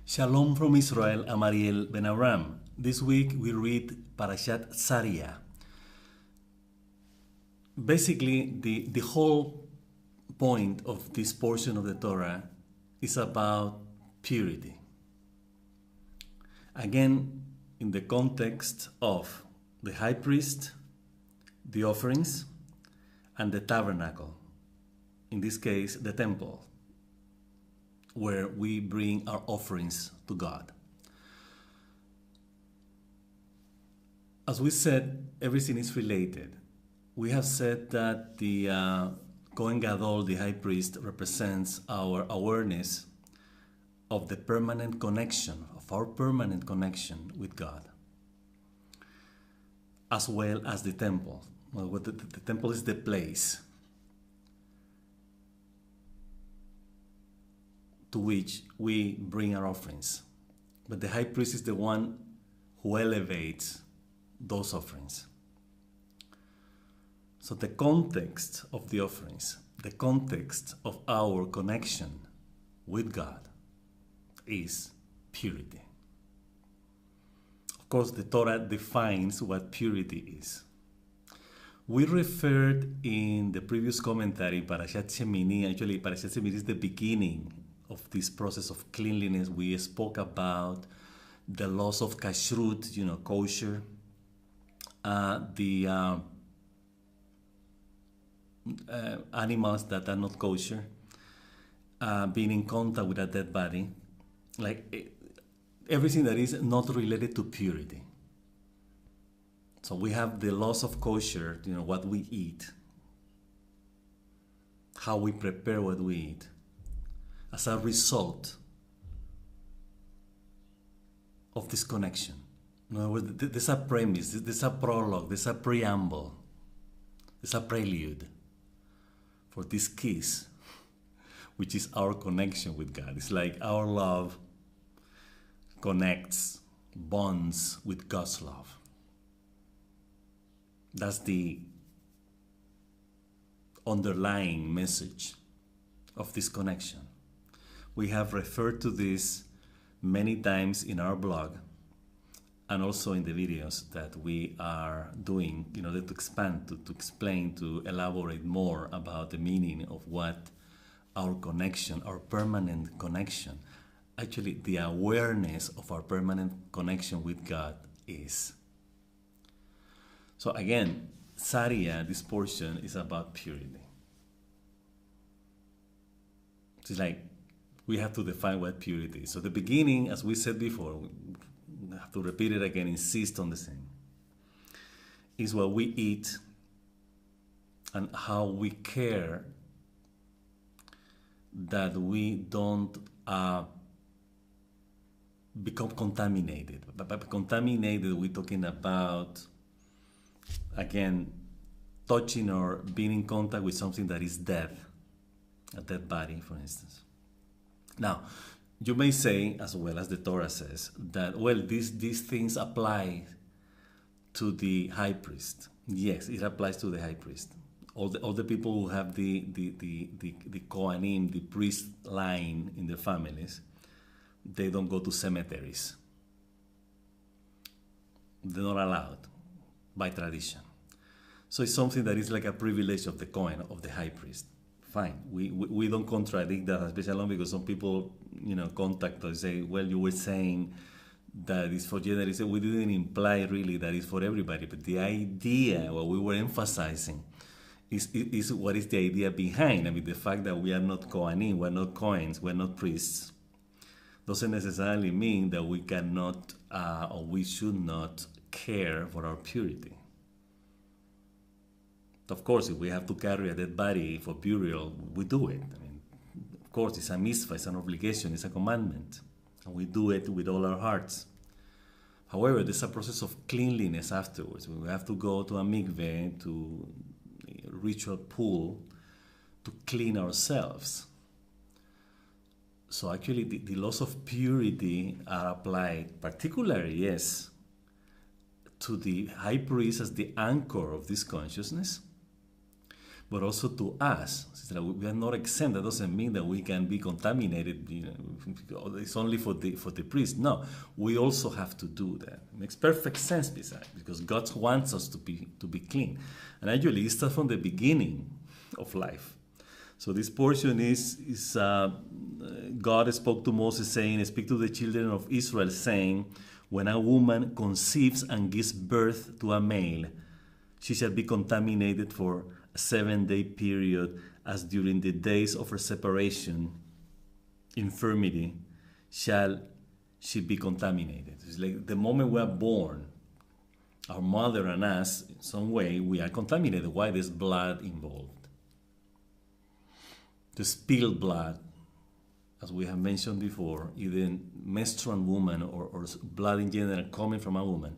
Shalom from Israel, I'm Ariel Ben Aram. This week we read Parshat Tazria. Basically, the whole point of this portion of the Torah is about purity. Again, in the context of the high priest, the offerings, and the tabernacle. In this case, the temple, where we bring our offerings to God. As we said, everything is related. We have said that the Kohen Gadol, the high priest, represents our awareness of the permanent connection, of our permanent connection with God, as well as the temple. Well, the temple is the place to which we bring our offerings. But the high priest is the one who elevates those offerings. So the context of the offerings, the context of our connection with God is purity. Of course, the Torah defines what purity is. We referred in the previous commentary, Parshat Shemini, actually Parshat Shemini is the beginning of this process of cleanliness. We spoke about the laws of kashrut, kosher, the animals that are not kosher, being in contact with a dead body, everything that is not related to purity. So we have the laws of kosher, what we eat, how we prepare what we eat. As a result of this connection. There's a premise, there's a prologue, there's a preamble, there's a prelude for this kiss, which is our connection with God. It's like our love connects, bonds with God's love. That's the underlying message of this connection. We have referred to this many times in our blog and also in the videos that we are doing in order to expand, to explain, to elaborate more about the meaning of what our connection, our permanent connection, actually the awareness of our permanent connection with God is. So again, Tazria, this portion, is about purity. It's like we have to define what purity is. So the beginning, as we said before, we have to repeat it again, insist on the same, is what we eat and how we care that we don't become contaminated. But by contaminated, we're talking about, again, touching or being in contact with something that is dead, a dead body, for instance. Now, you may say, as well as the Torah says, that, well, these things apply to the high priest. Yes, it applies to the high priest. All the people who have the Kohanim, the priest line in their families, they don't go to cemeteries. They're not allowed by tradition. So it's something that is like a privilege of the Kohen, of the high priest. Fine, we don't contradict that, especially because some people, contact us and say, well, you were saying that it's for generally. We didn't imply really that it's for everybody, but the idea, what we were emphasizing, is what is the idea behind. I mean, the fact that we are not Kohanim, we're not Kohens, we're not priests, doesn't necessarily mean that we cannot or we should not care for our purity. Of course, if we have to carry a dead body for burial, we do it. I mean, of course, it's a mitzvah, it's an obligation, it's a commandment, and we do it with all our hearts. However, there's a process of cleanliness afterwards. We have to go to a mikveh, to a ritual pool, to clean ourselves. So actually, the laws of purity are applied, particularly, yes, to the high priest as the anchor of this consciousness, but also to us. We are not exempt. That doesn't mean that we can be contaminated. It's only for the priest. No, we also have to do that. It makes perfect sense, besides, because God wants us to be clean, and actually, it starts from the beginning of life. So this portion is God spoke to Moses, saying, "Speak to the children of Israel, saying, when a woman conceives and gives birth to a male, she shall be contaminated for a 7-day period, as during the days of her separation, infirmity, shall she be contaminated." It's like the moment we are born, our mother and us, in some way, we are contaminated. Why? There's blood involved. The spilled blood, as we have mentioned before, either menstruant woman or blood in general coming from a woman,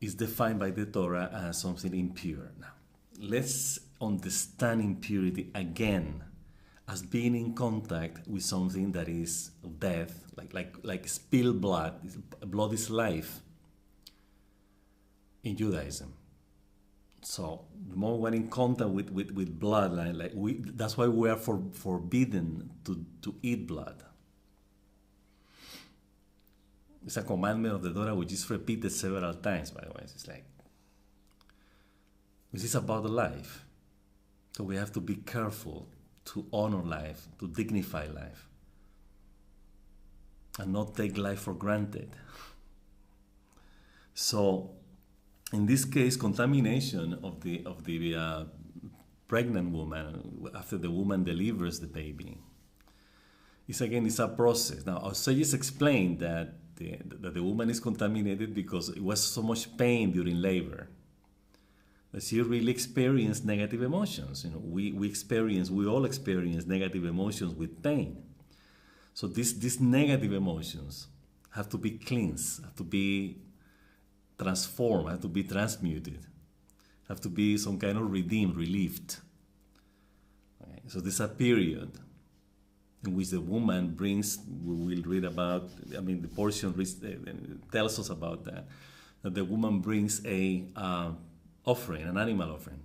is defined by the Torah as something impure. Now, let's understand impurity again as being in contact with something that is death, like spilled blood. Blood is life in Judaism. So the more we're in contact with blood, that's why we are forbidden to eat blood. It's a commandment of the Torah which is repeated several times, by the way. It's like, this is about life. So we have to be careful to honor life, to dignify life, and not take life for granted. So, in this case, contamination of the pregnant woman after the woman delivers the baby is a process. Now, our sages explained that the woman is contaminated because it was so much pain during labor that she really experienced negative emotions. We all experience negative emotions with pain. So these negative emotions have to be cleansed, have to be transformed, have to be transmuted, have to be some kind of relieved. Okay? So there's a period in which the woman brings, we will read about, the portion tells us about that the woman brings an animal offering,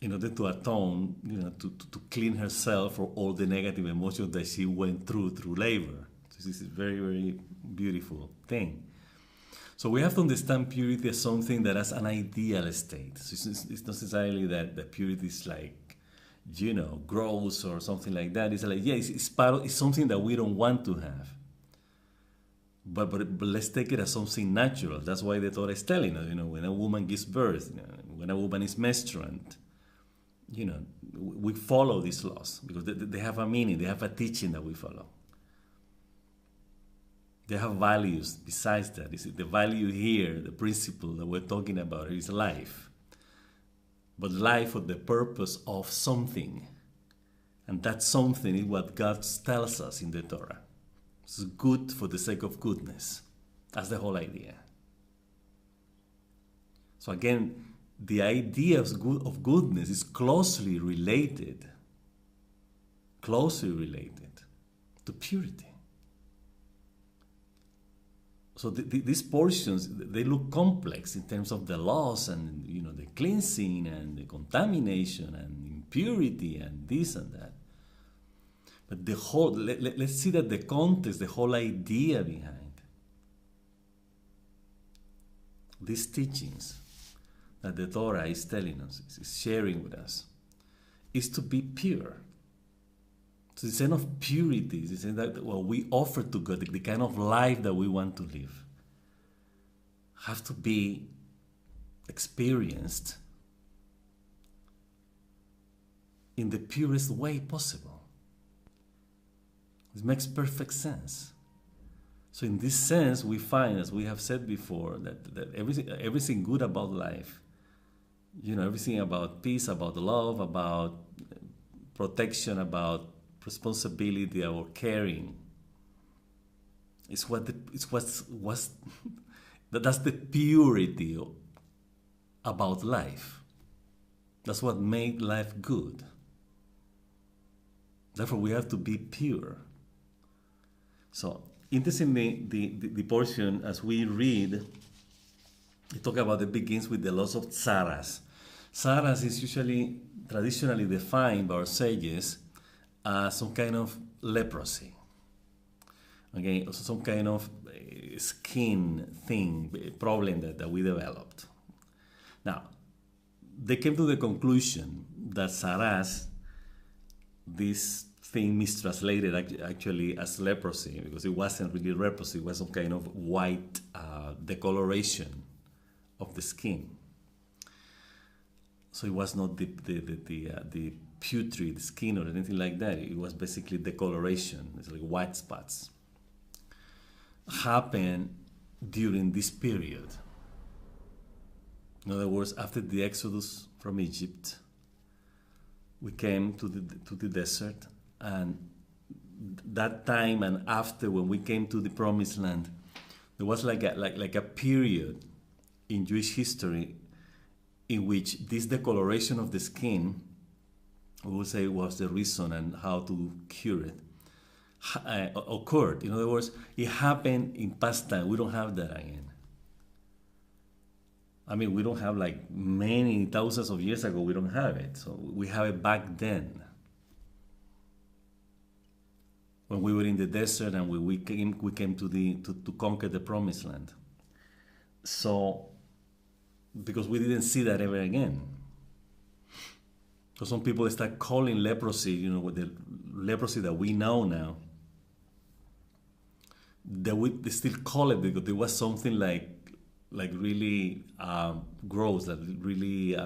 in order to atone, to clean herself for all the negative emotions that she went through labor. So this is a very, very beautiful thing. So we have to understand purity as something that has an ideal state. So it's not necessarily that the purity is like, gross or something like that. It's like, it's something that we don't want to have. But let's take it as something natural. That's why the Torah is telling us, when a woman gives birth, when a woman is menstruant, we follow these laws because they have a meaning, they have a teaching that we follow. They have values besides that. The value here, the principle that we're talking about is life. But life for the purpose of something. And that something is what God tells us in the Torah. It's good for the sake of goodness. That's the whole idea. So again, the idea of goodness is closely related to purity. So these portions, they look complex in terms of the laws and the cleansing and the contamination and impurity and this and that. But the whole, let's see that the context, the whole idea behind these teachings that the Torah is telling us, is sharing with us, is to be pure. So the sense of purity, the sense that what we offer to God, the kind of life that we want to live, have to be experienced in the purest way possible. It makes perfect sense. So in this sense, we find, as we have said before, that everything good about life, everything about peace, about love, about protection, about responsibility, our caring, that's the purity about life. That's what made life good. Therefore, we have to be pure. So, interestingly, the portion as we read, it talks about it begins with the loss of tzaras. Saras is usually traditionally defined by our sages as some kind of leprosy. Okay, so some kind of skin thing, problem that we developed. Now, they came to the conclusion that saras, this thing mistranslated actually as leprosy, because it wasn't really leprosy, it was some kind of white decoloration of the skin. So it was not the putrid skin or anything like that. It was basically decoloration. It's like white spots. Happened during this period. In other words, after the Exodus from Egypt, we came to the desert, and that time and after, when we came to the Promised Land, there was like a period in Jewish history in which this decoloration of the skin, we would say, was the reason and how to cure it, occurred. In other words, it happened in past time. We don't have that again. I mean, we don't have like many thousands of years ago, we don't have it. So we have it back then. When we were in the desert and we came to conquer the Promised Land. So, because we didn't see that ever again. So some people start calling leprosy, with the leprosy that we know now, they still call it because there was something like really gross, that really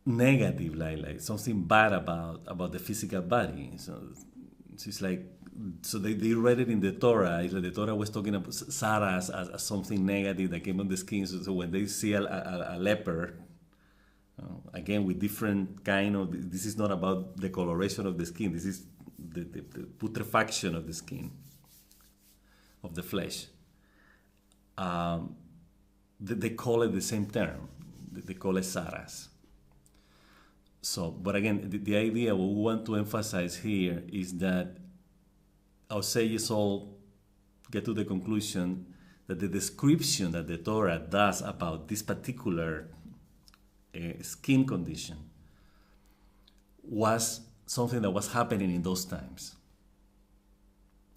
negative, like something bad about the physical body. So it's like, so they read it in the Torah. It's like the Torah was talking about saras as something negative that came on the skin. So when they see a leper, again with different kind of, this is not about the coloration of the skin. This is the putrefaction of the skin, of the flesh. They call it the same term. They call it saras. So, but again, the idea, what we want to emphasize here is that our sages all get to the conclusion that the description that the Torah does about this particular skin condition was something that was happening in those times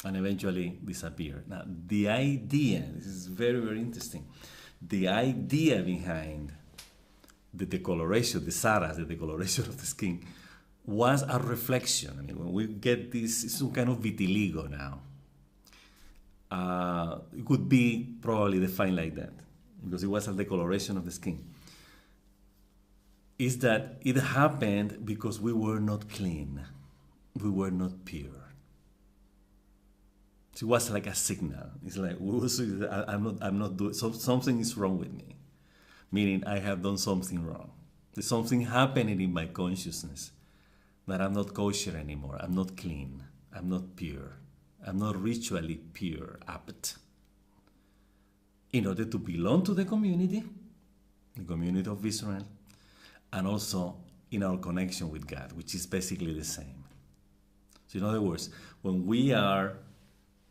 and eventually disappeared. Now, the idea, this is very, very interesting, the idea behind the decoloration, the saras, the decoloration of the skin, was a reflection. I mean, when we get this, it's some kind of vitiligo now. It could be probably defined like that, because it was a decoloration of the skin. Is that it happened because we were not clean, we were not pure. So it was like a signal. It's like, I'm not doing, something is wrong with me. Meaning I have done something wrong. There's something happening in my consciousness that I'm not kosher anymore. I'm not clean. I'm not pure. I'm not ritually pure, apt. In order to belong to the community of Israel, and also in our connection with God, which is basically the same. So in other words, when we are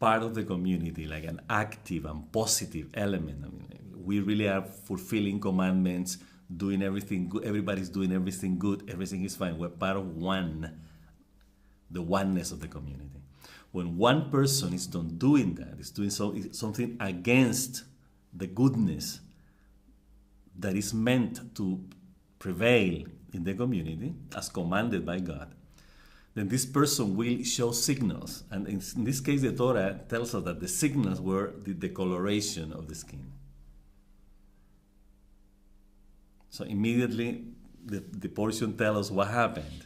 part of the community, like an active and positive element, I mean, we really are fulfilling commandments, doing everything good, everybody's doing everything good, everything is fine. We're part of the oneness of the community. When one person is not doing that, is doing something against the goodness that is meant to prevail in the community, as commanded by God, then this person will show signals. And in this case, the Torah tells us that the signals were the decoloration of the skin. So immediately, the portion tells us what happened.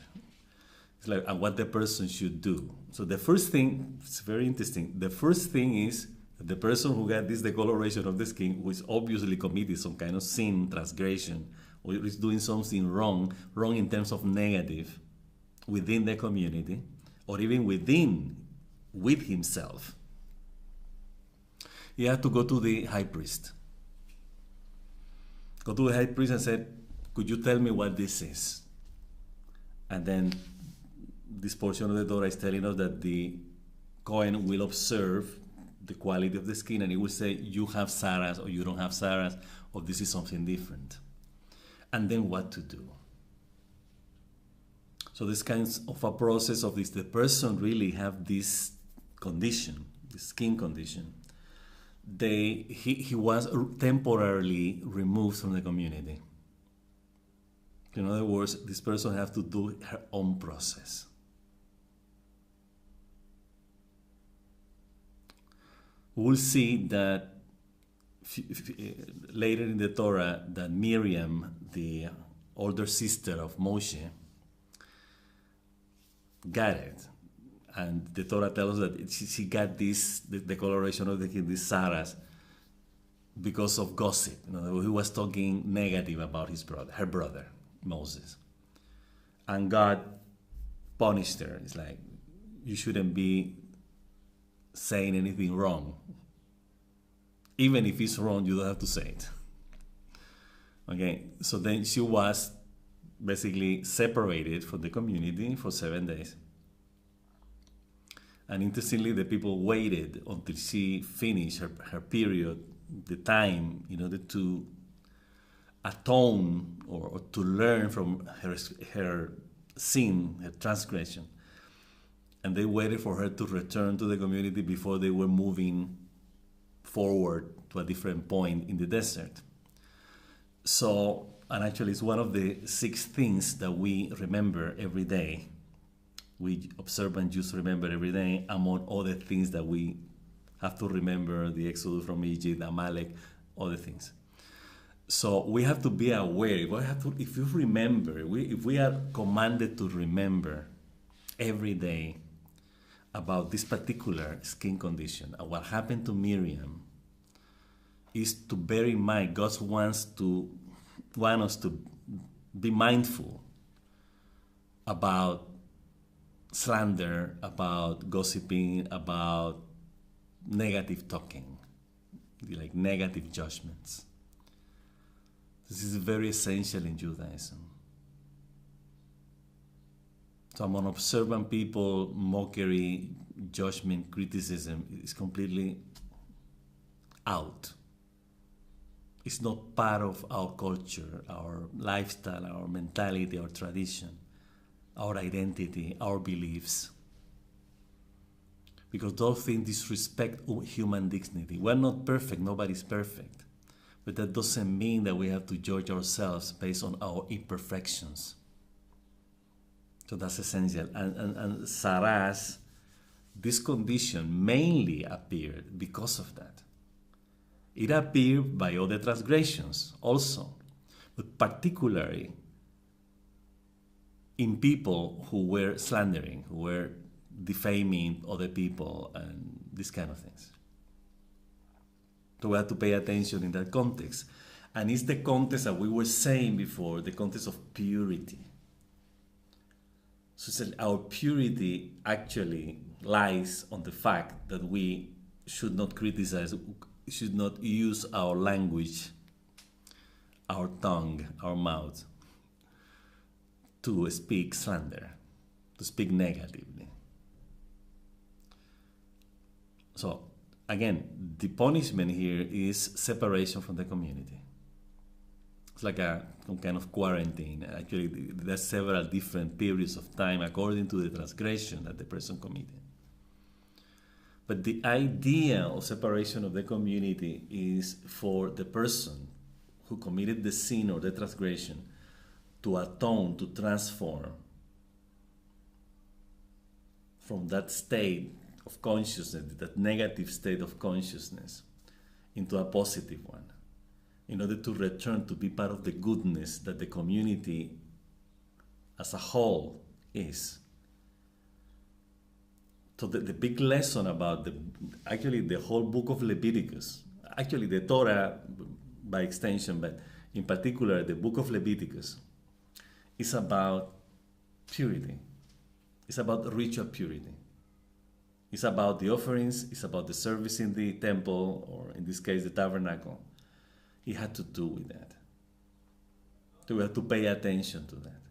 It's like, and what the person should do. So the first thing, it's very interesting, the first thing is that the person who got this decoloration of the skin, who is obviously committed some kind of sin, transgression, or is doing something wrong in terms of negative, within the community, or even with himself, he had to go to the high priest. Go to the high priest and said, could you tell me what this is? And then this portion of the Torah is telling us that the Kohen will observe the quality of the skin, and it will say you have Saras or you don't have Saras, or this is something different. And then what to do. So this kind of a process of this, the person really have this condition, the skin condition. He was temporarily removed from the community. In other words, this person have to do her own process. We'll see that later in the Torah that Miriam, the older sister of Moshe, got it. And the Torah tells us that she got this, the coloration of the kid, these Saras, because of gossip. You know, he was talking negative about her brother, Moses. And God punished her. It's like, you shouldn't be saying anything wrong. Even if it's wrong, you don't have to say it. Okay, so then she was basically separated from the community for 7 days. And interestingly, the people waited until she finished her period, the time, in order to atone or to learn from her sin, her transgression. And they waited for her to return to the community before they were moving forward to a different point in the desert. So, and actually it's one of the 6 things that we remember every day. We observant Jews remember every day, among other things that we have to remember, the Exodus from Egypt, Amalek, other things. So we have to be aware. If you remember, if we are commanded to remember every day about this particular skin condition, and what happened to Miriam, is to bear in mind God wants us to be mindful about slander, about gossiping, about negative talking, like negative judgments. This is very essential in Judaism. So among observant people, mockery, judgment, criticism is completely out. It's not part of our culture, our lifestyle, our mentality, our tradition, our identity, our beliefs. Because those things disrespect human dignity. We're not perfect, nobody's perfect. But that doesn't mean that we have to judge ourselves based on our imperfections. So that's essential. And Saras, this condition mainly appeared because of that. It appeared by other transgressions also, but particularly in people who were slandering, who were defaming other people and these kind of things. So we have to pay attention in that context. And it's the context that we were saying before, the context of purity. So our purity actually lies on the fact that we should not criticize, should not use our language, our tongue, our mouth, to speak slander, to speak negatively. So, again, the punishment here is separation from the community. It's like some kind of quarantine. Actually, there's several different periods of time according to the transgression that the person committed. But the idea of separation of the community is for the person who committed the sin or the transgression to atone, to transform from that state of consciousness, that negative state of consciousness, into a positive one, in order to return to be part of the goodness that the community as a whole is. So the big lesson about the whole book of Leviticus, actually the Torah by extension, but in particular the book of Leviticus, is about purity. It's about ritual purity. It's about the offerings, it's about the service in the temple, or in this case the tabernacle. It had to do with that. So we have to pay attention to that.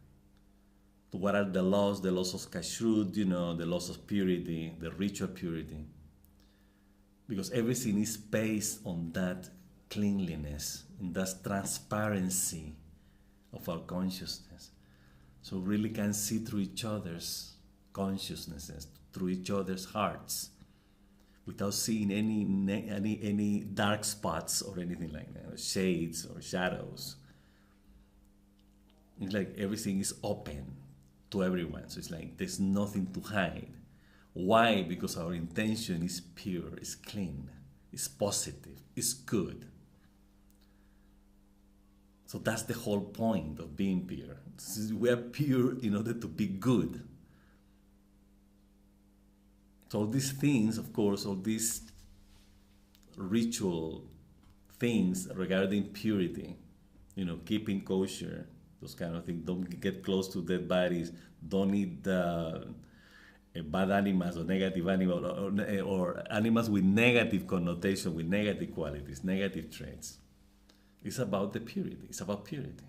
To what are the laws of kashrut, the laws of purity, the ritual purity. because everything is based on that cleanliness, in that transparency of our consciousness. So really can see through each other's consciousnesses, through each other's hearts, without seeing any dark spots or anything like that, or shades or shadows. It's like everything is open to everyone. So it's like there's nothing to hide. Why? Because our intention is pure, is clean, is positive, is good. So that's the whole point of being pure. We are pure in order to be good. So all these things, of course, all these ritual things regarding purity, keeping kosher, those kind of things, don't get close to dead bodies, don't eat bad animals or negative animals or animals with negative connotation, with negative qualities, negative traits. It's about the purity. It's about purity.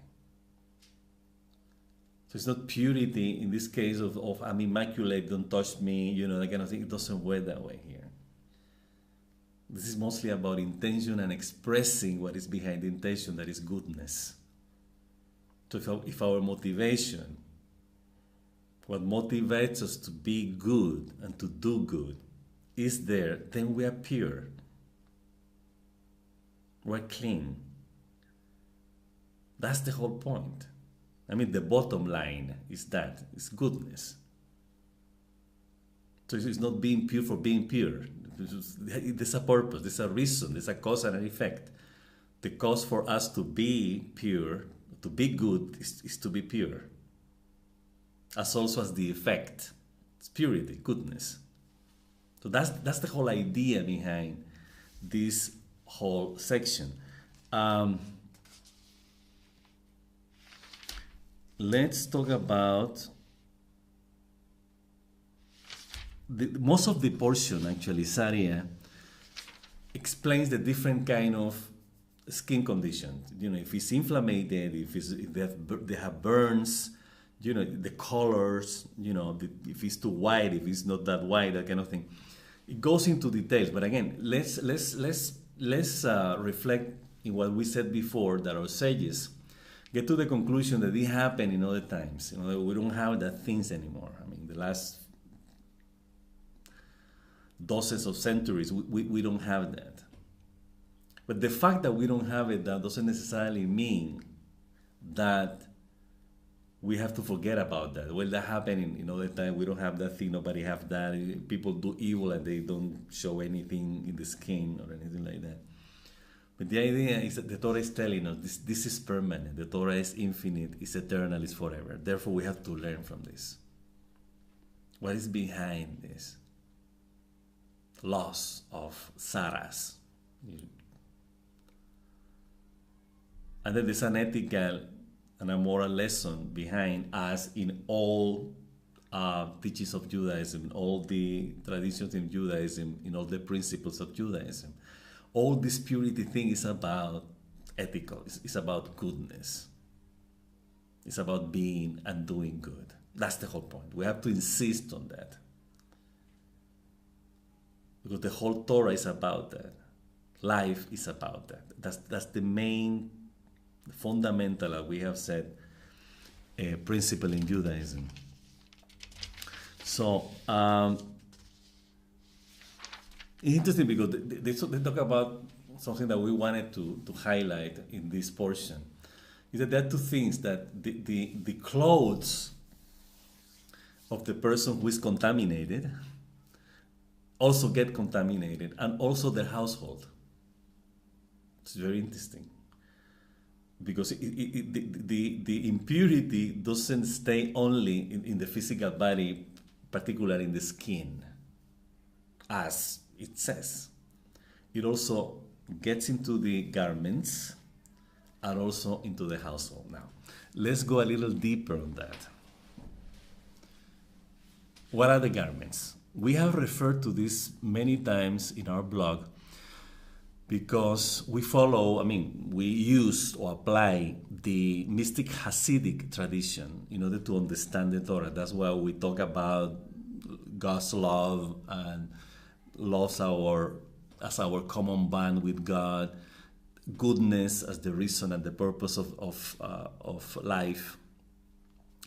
So it's not purity in this case of I'm immaculate, don't touch me, that kind of thing. It doesn't work that way here. This is mostly about intention and expressing what is behind the intention, that is goodness. So if our motivation, what motivates us to be good and to do good, is there, then we are pure. We're clean. That's the whole point. The bottom line is that, it's goodness. So it's not being pure for being pure. There's a purpose, there's a reason, there's a cause and an effect. The cause for us to be pure, to be good, is to be pure. As also as the effect. It's purity, goodness. So that's the whole idea behind this whole section. Let's talk about most of the portion, actually. Tazria explains the different kind of skin conditions. If it's inflamed, if they have burns, the colors, if it's too white, if it's not that white, that kind of thing. It goes into details, but again, let's reflect in what we said before, that our sages get to the conclusion that it happened in other times. We don't have that things anymore. The last dozens of centuries, we don't have that. But the fact that we don't have it, that doesn't necessarily mean that we have to forget about that. Well, that happened in other time. We don't have that thing. Nobody have that. People do evil and they don't show anything in the skin or anything like that. But the idea is that the Torah is telling us this is permanent. The Torah is infinite, is eternal, is forever. Therefore, we have to learn from this. What is behind this loss of saras? And then there's an ethical and a moral lesson behind us in all teachings of Judaism, in all the traditions in Judaism, in all the principles of Judaism. All this purity thing is about ethical, it's about goodness. It's about being and doing good. That's the whole point. We have to insist on that. Because the whole Torah is about that. Life is about that. That's the main, fundamental, as we have said, principle in Judaism. So, it's interesting because they talk about something that we wanted to highlight in this portion. Is that there are two things, that the clothes of the person who is contaminated also get contaminated, and also their household. It's very interesting. Because the impurity doesn't stay only in the physical body, particularly in the skin, as it says. It also gets into the garments and also into the household. Now, let's go a little deeper on that. What are the garments? We have referred to this many times in our blog because we follow, we use or apply the mystic Hasidic tradition in order to understand the Torah. That's why we talk about God's love and loves our as our common bond with God, goodness as the reason and the purpose of life,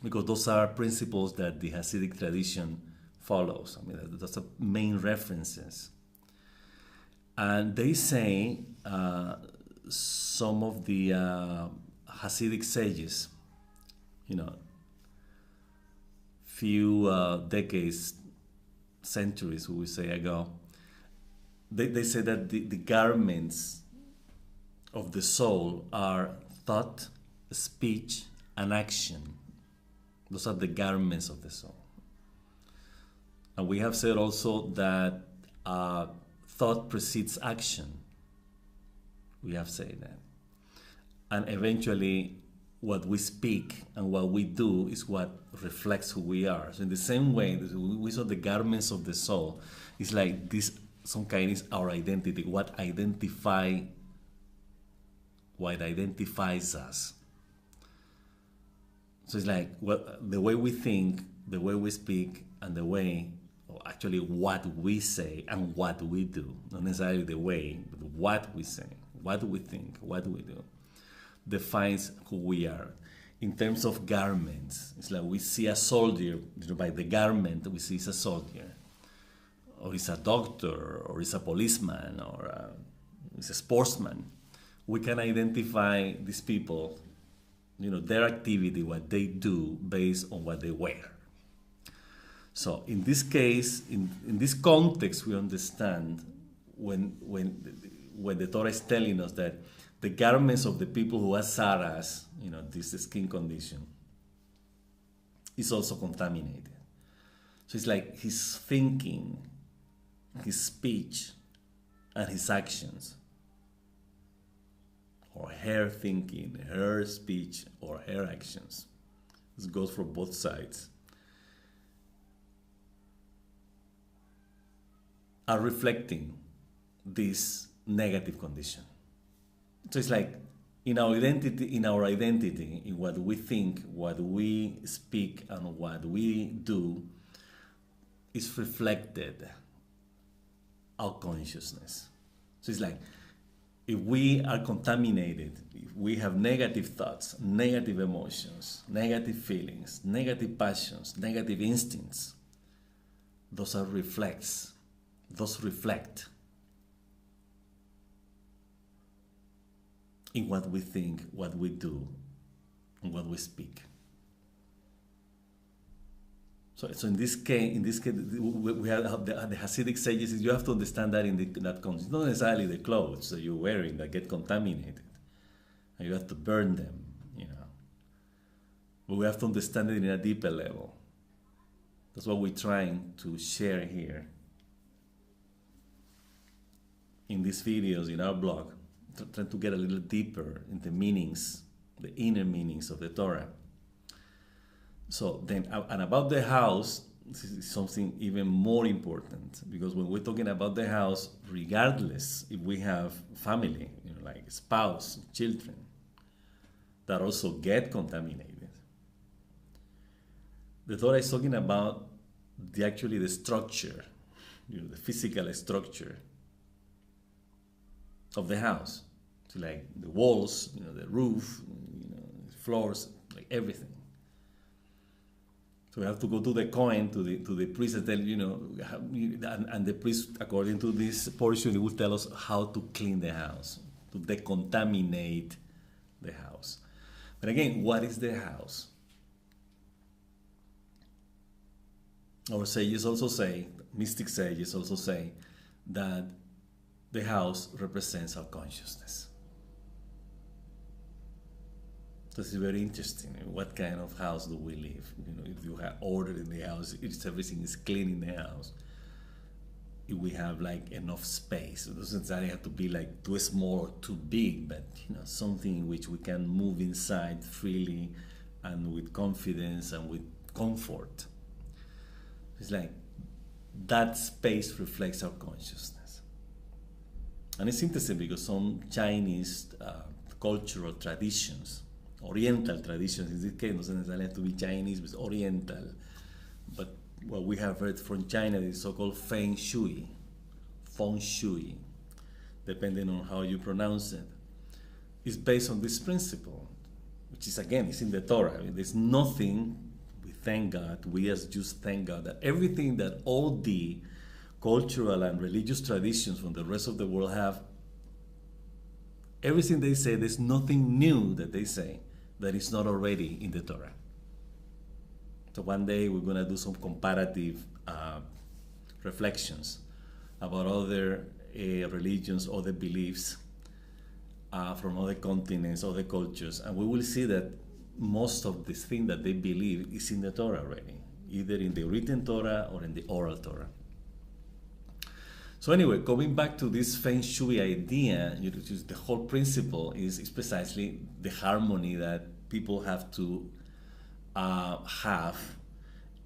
because those are principles that the Hasidic tradition follows. I mean, those are main references. And they say some of the Hasidic sages, few decades, centuries, we would say ago, they say that the garments of the soul are thought, speech, and action. Those are the garments of the soul. And we have said also that thought precedes action. We have said that. And eventually, what we speak and what we do is what reflects who we are. So in the same way, we saw the garments of the soul. It's like this, some kind is our identity, what identifies us. So it's like the way we think, the way we speak, and the way, or actually what we say and what we do. Not necessarily the way, but what we say, what we think, what we do, defines who we are. In terms of garments, it's like we see a soldier, by the garment we see he's a soldier, or he's a doctor, or he's a policeman, or he's a sportsman. We can identify these people, their activity, what they do, based on what they wear. So in this case, in this context, we understand when the Torah is telling us that the garments of the people who are saras, this skin condition, is also contaminated. So it's like his thinking, his speech, and his actions, or her thinking, her speech, or her actions. This goes for both sides. Are reflecting this negative condition. So it's like in our identity, in what we think, what we speak, and what we do, is reflected our consciousness. So it's like, if we are contaminated, if we have negative thoughts, negative emotions, negative feelings, negative passions, negative instincts, those reflect in what we think, what we do, and what we speak. So in this case, we have the Hasidic sages. You have to understand that in that context. It's not necessarily the clothes that you're wearing that get contaminated, and you have to burn them, But we have to understand it in a deeper level. That's what we're trying to share here in these videos, in our blog, trying to get a little deeper in the meanings, the inner meanings of the Torah. So then, and about the house, this is something even more important, because when we're talking about the house, regardless if we have family, like spouse, children, that also get contaminated, the Torah is talking about the structure, the physical structure of the house. So like the walls, the roof, the floors, like everything. So we have to go to the Kohen, to the priest, and tell, and the priest, according to this portion, he will tell us how to clean the house, to decontaminate the house. But again, what is the house? Our sages also say, mystic sages also say, that the house represents our consciousness. This is very interesting. What kind of house do we live? If you have order in the house, if everything is clean in the house, if we have like enough space, it doesn't necessarily have to be like too small or too big, but something in which we can move inside freely and with confidence and with comfort. It's like that space reflects our consciousness. And it's interesting because some Chinese cultural traditions, Oriental traditions, in this case, doesn't necessarily have to be Chinese, but Oriental. But what we have heard from China is so-called Feng Shui. Feng Shui. depending on how you pronounce it, is based on this principle, which is, again, it's in the Torah. I mean, there's nothing, we thank God, we as Jews thank God, that everything that all the cultural and religious traditions from the rest of the world have, everything they say, there's nothing new that they say that is not already in the Torah. So one day we're going to do some comparative reflections about other religions, other beliefs from other continents, other cultures, and we will see that most of this thing that they believe is in the Torah already, either in the written Torah or in the oral Torah. So anyway, going back to this Feng Shui idea, the whole principle is precisely the harmony that people have to have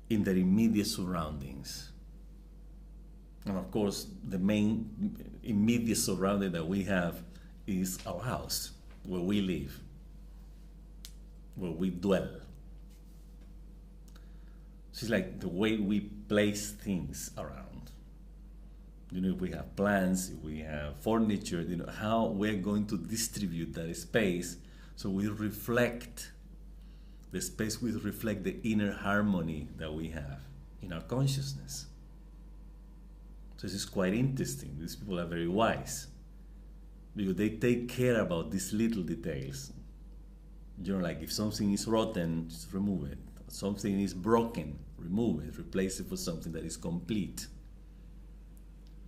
in their immediate surroundings. And of course, the main immediate surrounding that we have is our house, where we live, where we dwell. So it's like the way we place things around. If we have plants, if we have furniture, how we're going to distribute that space so we reflect, the space will reflect the inner harmony that we have in our consciousness. So this is quite interesting. These people are very wise because they take care about these little details. Like if something is rotten, just remove it. Something is broken, remove it, replace it for something that is complete.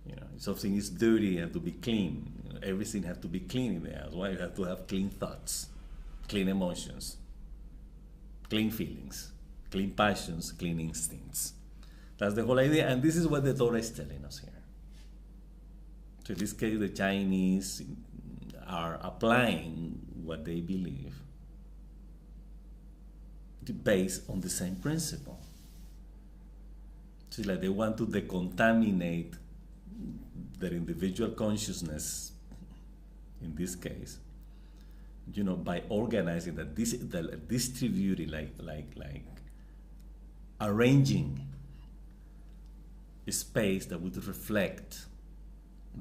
If something is dirty, it has to be clean. Everything has to be clean in the house. Why? You have to have clean thoughts, clean emotions, clean feelings, clean passions, clean instincts. That's the whole idea, and this is what the Torah is telling us here. So in this case, the Chinese are applying what they believe based on the same principle. So it's like they want to decontaminate their individual consciousness, in this case, by organizing that, distributing, like arranging a space that would reflect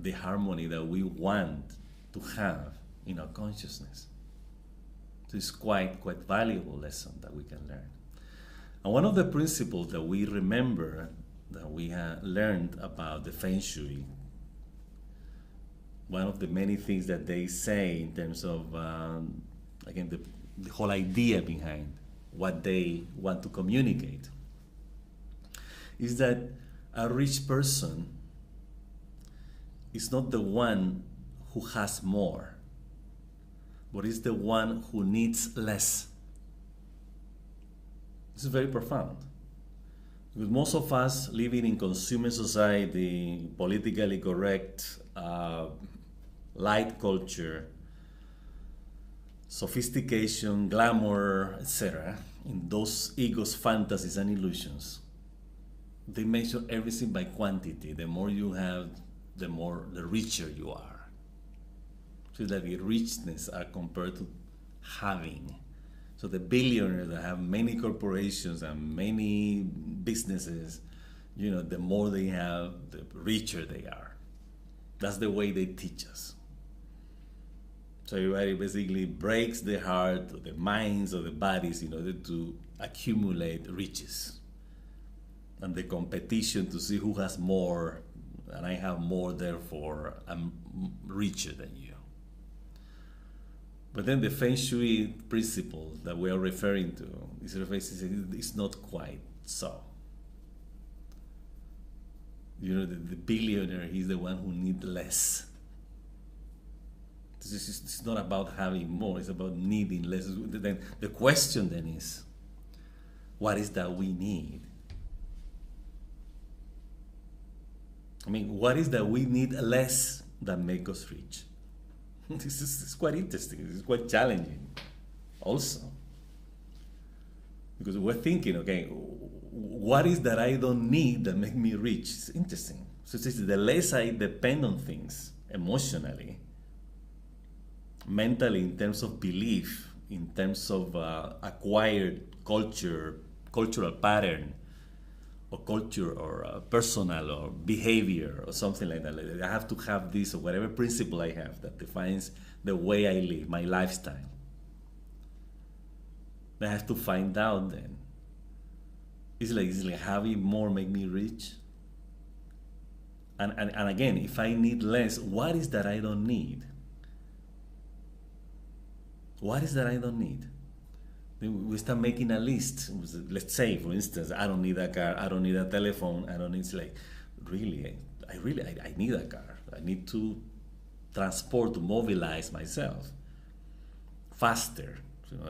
the harmony that we want to have in our consciousness. So it's quite valuable lesson that we can learn. And one of the principles that we remember that we have learned about the Feng Shui, one of the many things that they say in terms of, again, the whole idea behind what they want to communicate, is that a rich person is not the one who has more, but is the one who needs less. This is very profound. Because most of us living in consumer society, politically correct, light culture, sophistication, glamour, etc., in those egos, fantasies, and illusions, they measure everything by quantity. The more you have, the richer you are. So that the richness are compared to having. So the billionaires that have many corporations and many businesses, the more they have, the richer they are. That's the way they teach us. So everybody basically breaks the heart, or the minds, or the bodies in order to accumulate riches. And the competition to see who has more, and I have more, therefore I'm richer than you. But then the Feng Shui principle that we are referring to is not quite so. The billionaire, he's the one who needs less. It's not about having more, it's about needing less. Then the question then is, what is that we need? What is that we need less that make us rich? This is quite interesting. This is quite challenging also. Because we're thinking, okay, what is that I don't need that make me rich? It's interesting. So it's the less I depend on things emotionally, mentally, in terms of belief, in terms of acquired cultural pattern, or culture or personal or behavior or something like that. Like I have to have this or whatever principle I have that defines the way I live, my lifestyle. I have to find out then. It's like having more make me rich. And again, if I need less, what is that I don't need? What is that I don't need? We start making a list. Let's say, for instance, I don't need a car, I don't need a telephone, I don't need, like, really, I need a car. I need to transport, to mobilize myself faster.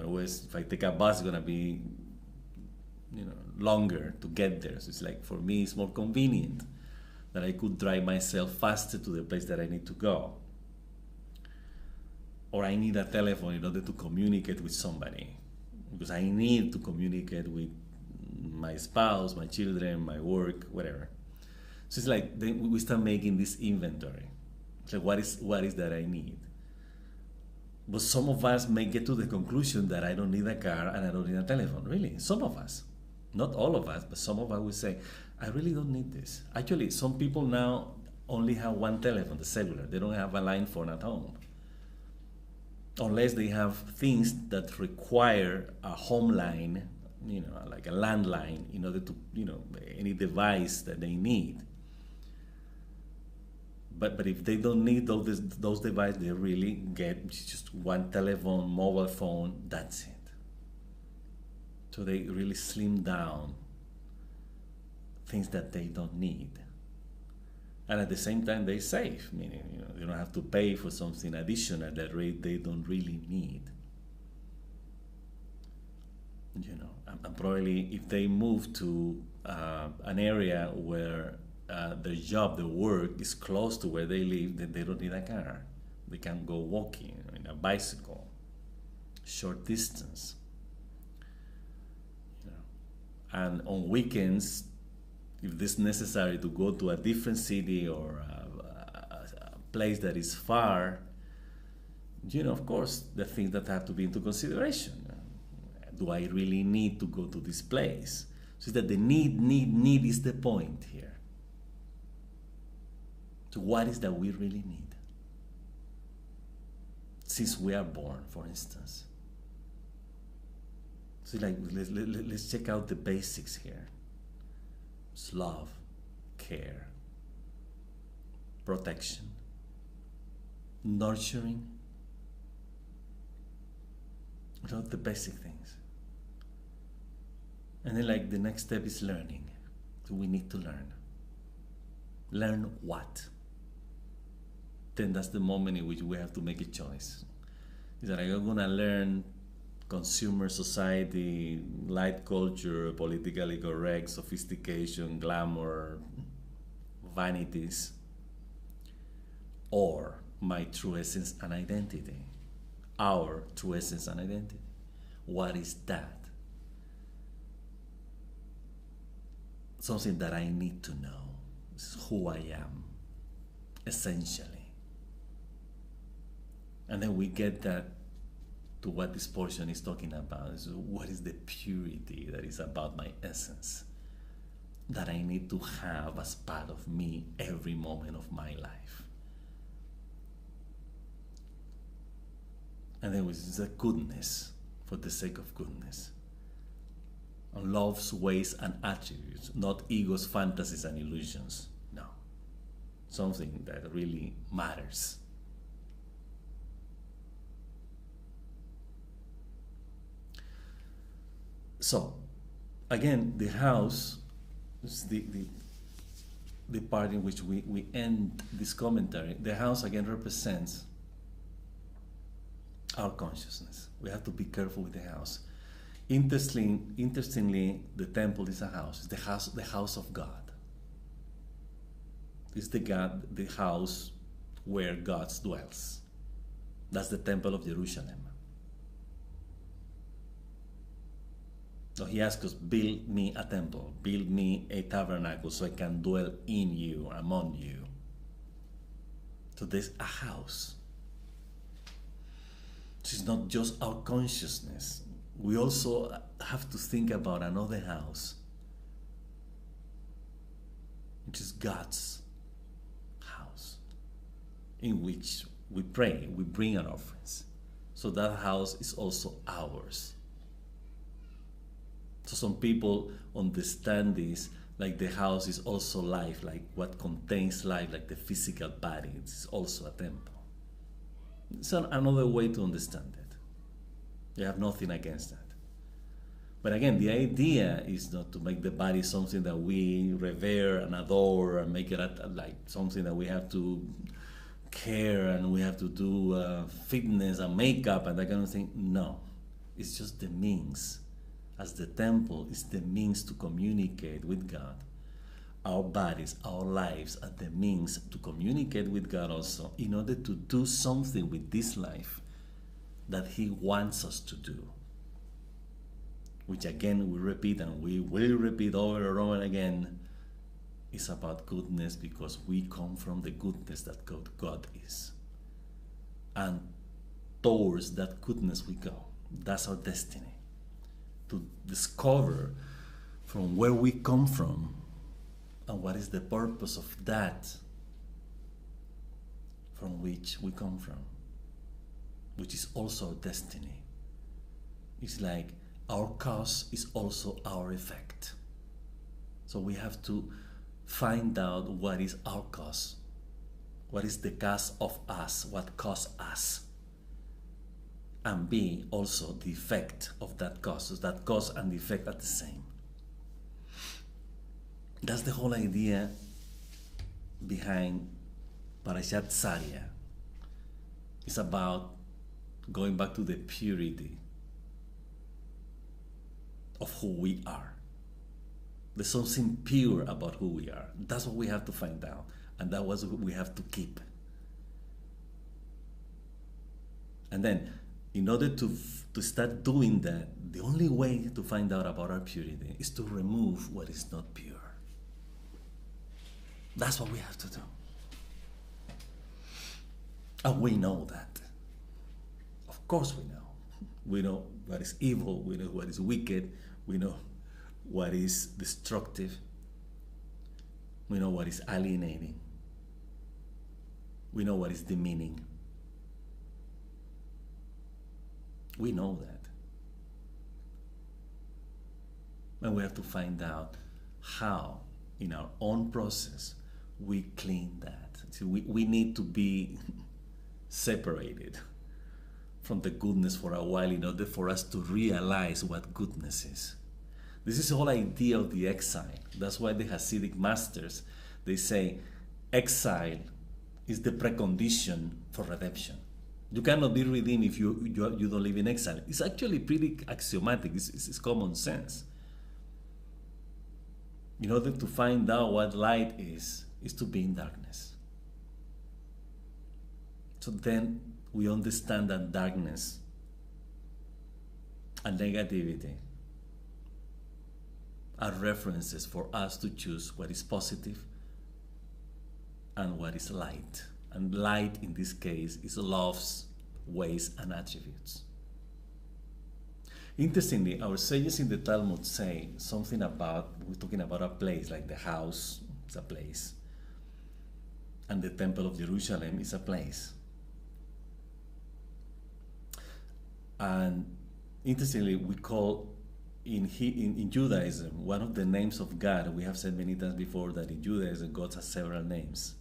Always, if I take a bus, it's gonna be, longer to get there. So it's like, for me, it's more convenient that I could drive myself faster to the place that I need to go. Or I need a telephone in order to communicate with somebody, because I need to communicate with my spouse, my children, my work, whatever. So it's like we start making this inventory. It's like, what is that I need? But some of us may get to the conclusion that I don't need a car and I don't need a telephone. Really, some of us. Not all of us, but some of us will say, I really don't need this. Actually, some people now only have one telephone, the cellular. They don't have a line phone at home. Unless they have things that require a home line, like a landline, in order to, any device that they need. But if they don't need those devices, they really get just one telephone, mobile phone, that's it. So they really slim down things that they don't need. And at the same time, they save, meaning you don't have to pay for something additional that they don't really need. And probably if they move to an area where their job, their work is close to where they live, then they don't need a car. They can go walking, in a bicycle, short distance. And on weekends, if it's necessary to go to a different city or a place that is far, of course, the things that have to be into consideration. Do I really need to go to this place? So that the need is the point here. So what is that we really need? Since we are born, for instance. So let's check out the basics here. It's love, care, protection, nurturing. The basic things. And then the next step is learning. So we need to learn. Learn what? Then that's the moment in which we have to make a choice. Is that I'm gonna learn consumer society, light culture, politically correct, sophistication, glamour, vanities, or my true essence and identity, our true essence and identity. What is that? Something that I need to know. This is who I am, essentially. And then we get that to what this portion is talking about. So what is the purity that is about my essence that I need to have as part of me every moment of my life? And then it's the goodness for the sake of goodness. And love's ways and attributes, not ego's fantasies and illusions. No. Something that really matters. So, again, the house is the part in which we end this commentary. The house, again, represents our consciousness. We have to be careful with the house. Interestingly, the temple is a house. It's the house of God. It's the house where God dwells. That's the temple of Jerusalem. So he asks us, build me a temple, build me a tabernacle so I can dwell in you, among you. So there's a house. It's not just our consciousness. We also have to think about another house. which is God's house, in which we pray, we bring our offerings. So that house is also ours. So some people understand this like the house is also life, like what contains life, like the physical body. It's also a temple. It's another way to understand it. You have nothing against that. But again, the idea is not to make the body something that we revere and adore and make it like something that we have to care and we have to do fitness and makeup and that kind of thing. No, it's just the means. As the temple is the means to communicate with God. Our bodies, our lives are the means to communicate with God also in order to do something with this life that He wants us to do. Which again we repeat and we will repeat over and over again, is about goodness because we come from the goodness that God is. And towards that goodness we go. That's our destiny. To discover from where we come from and what is the purpose of that from which we come from, which is also our destiny. It's like our cause is also our effect. So we have to find out what is our cause, what is the cause of us, what caused us, and be also the effect of that cause. So that cause and the effect are the same. That's the whole idea behind Parshat Tazria. It's about going back to the purity of who we are. There's something pure about who we are. That's what we have to find out, and that was what we have to keep. And then, in order to start doing that, the only way to find out about our purity is to remove what is not pure. That's what we have to do. And we know that. Of course we know. We know what is evil, we know what is wicked, we know what is destructive, we know what is alienating, we know what is demeaning. We know that. And we have to find out how, in our own process, we clean that. So we need to be separated from the goodness for a while in order for us to realize what goodness is. This is the whole idea of the exile. That's why the Hasidic masters, they say exile is the precondition for redemption. You cannot be redeemed if you don't live in exile. It's actually pretty axiomatic. It's common sense. In order to find out what light is to be in darkness. So then we understand that darkness and negativity are references for us to choose what is positive and what is light. And light in this case is love's ways and attributes. Interestingly, our sages in the Talmud say something about, we're talking about a place, like the house is a place, and the Temple of Jerusalem is a place. And interestingly, we call in Judaism, one of the names of God, we have said many times before that in Judaism, God has several names.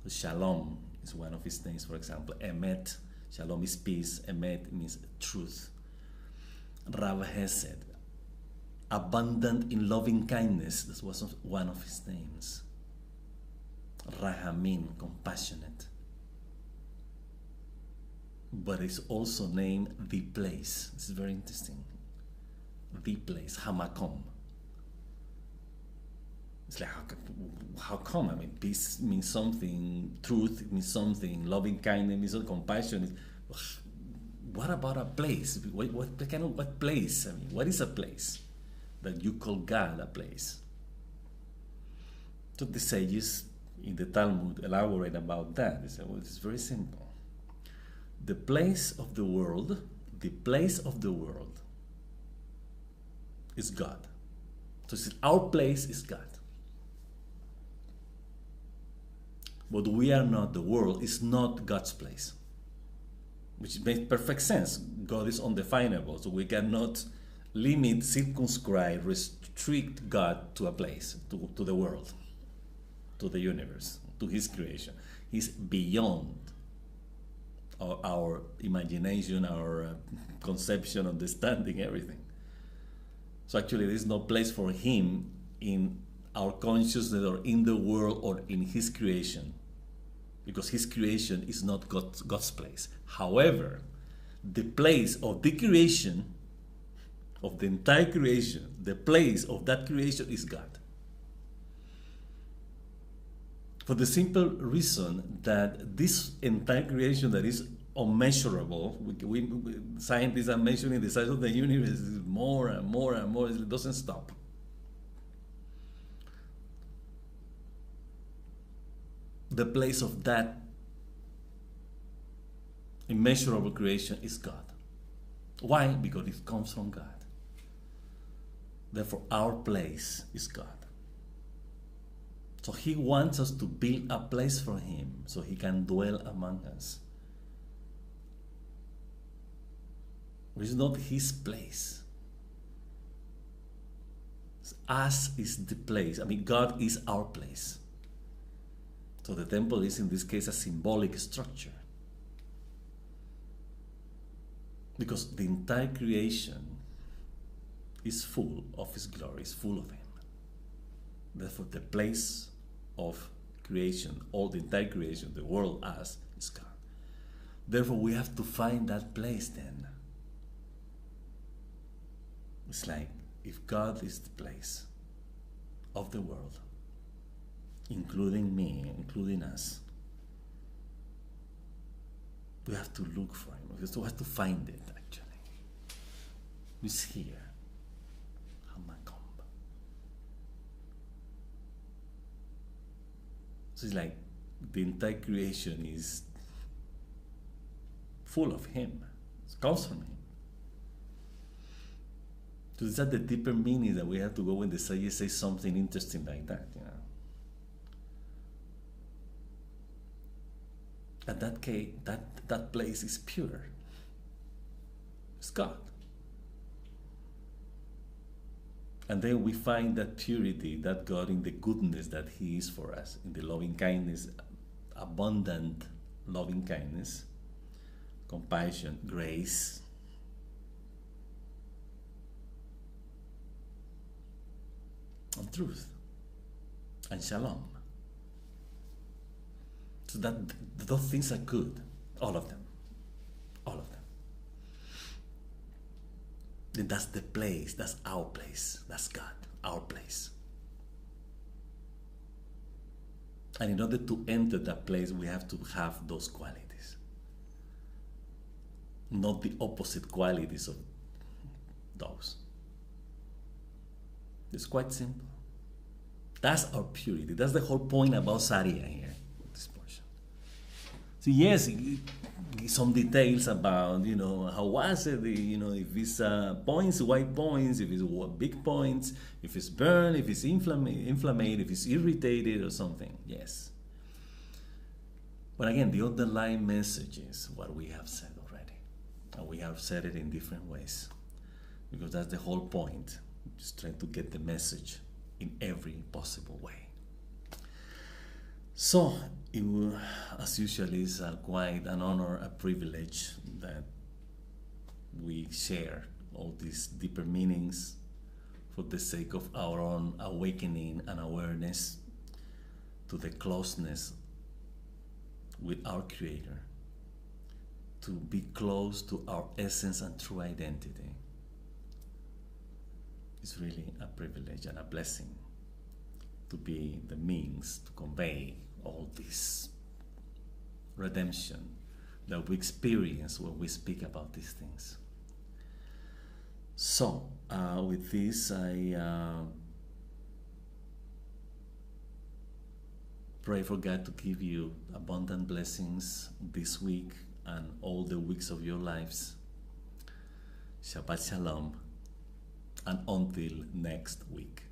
Shalom is one of his names, for example. Emet, Shalom is peace. Emet means truth. Rav Hesed, abundant in loving kindness, that was one of his names. Rahamin, compassionate. But it's also named the place. This is very interesting. The place, Hamakom. It's like, how come? I mean, peace means something, truth means something, loving kindness means something, compassion. What about a place? What place? I mean, what is a place that you call God a place? So the sages in the Talmud elaborate about that. They say, well, it's very simple. The place of the world is God. So our place is God. But we are not the world. It's not God's place. Which makes perfect sense. God is undefinable, so we cannot limit, circumscribe, restrict God to a place, to the world, to the universe, to His creation. He's beyond our imagination, our conception, understanding, everything. So actually, there is no place for Him in our consciousness or in the world or in His creation, because His creation is not God's place. However, the place of the creation, of the entire creation, the place of that creation is God. For the simple reason that this entire creation that is unmeasurable, scientists are measuring the size of the universe more and more and more, it doesn't stop. The place of that immeasurable creation is God. Why? Because it comes from God. Therefore, our place is God. So He wants us to build a place for Him so He can dwell among us. It is not His place. Us is the place. I mean, God is our place. So the temple is, in this case, a symbolic structure. Because the entire creation is full of His glory, is full of Him. Therefore, the place of creation, all the entire creation, the world as, is God. Therefore, we have to find that place then. It's like, if God is the place of the world, including me, including us, we have to look for Him. We have to find it, actually. It's here. So it's like the entire creation is full of Him. It comes from Him. So is that the deeper meaning that we have to go when the sage says something interesting like that, you know? And that case, that place is pure. It's God. And then we find that purity, that God in the goodness that He is for us, in the loving kindness, abundant loving kindness, compassion, grace, and truth, and shalom. So that those things are good, all of them, all of them. Then that's the place, that's our place, that's God, our place. And in order to enter that place, we have to have those qualities, not the opposite qualities of those. It's quite simple. That's our purity. That's the whole point about Tazria here. So yes, some details about, how was it, if it's points, white points, if it's big points, if it's burned, if it's inflamed, if it's irritated or something, yes. But again, the underlying message is what we have said already. And we have said it in different ways. Because that's the whole point, just trying to get the message in every possible way. So, as usual, is quite an honor, a privilege that we share all these deeper meanings for the sake of our own awakening and awareness to the closeness with our Creator, to be close to our essence and true identity. It's really a privilege and a blessing to be the means to convey all this redemption that we experience when we speak about these things. So, with this, I pray for God to give you abundant blessings this week and all the weeks of your lives. Shabbat Shalom, and until next week.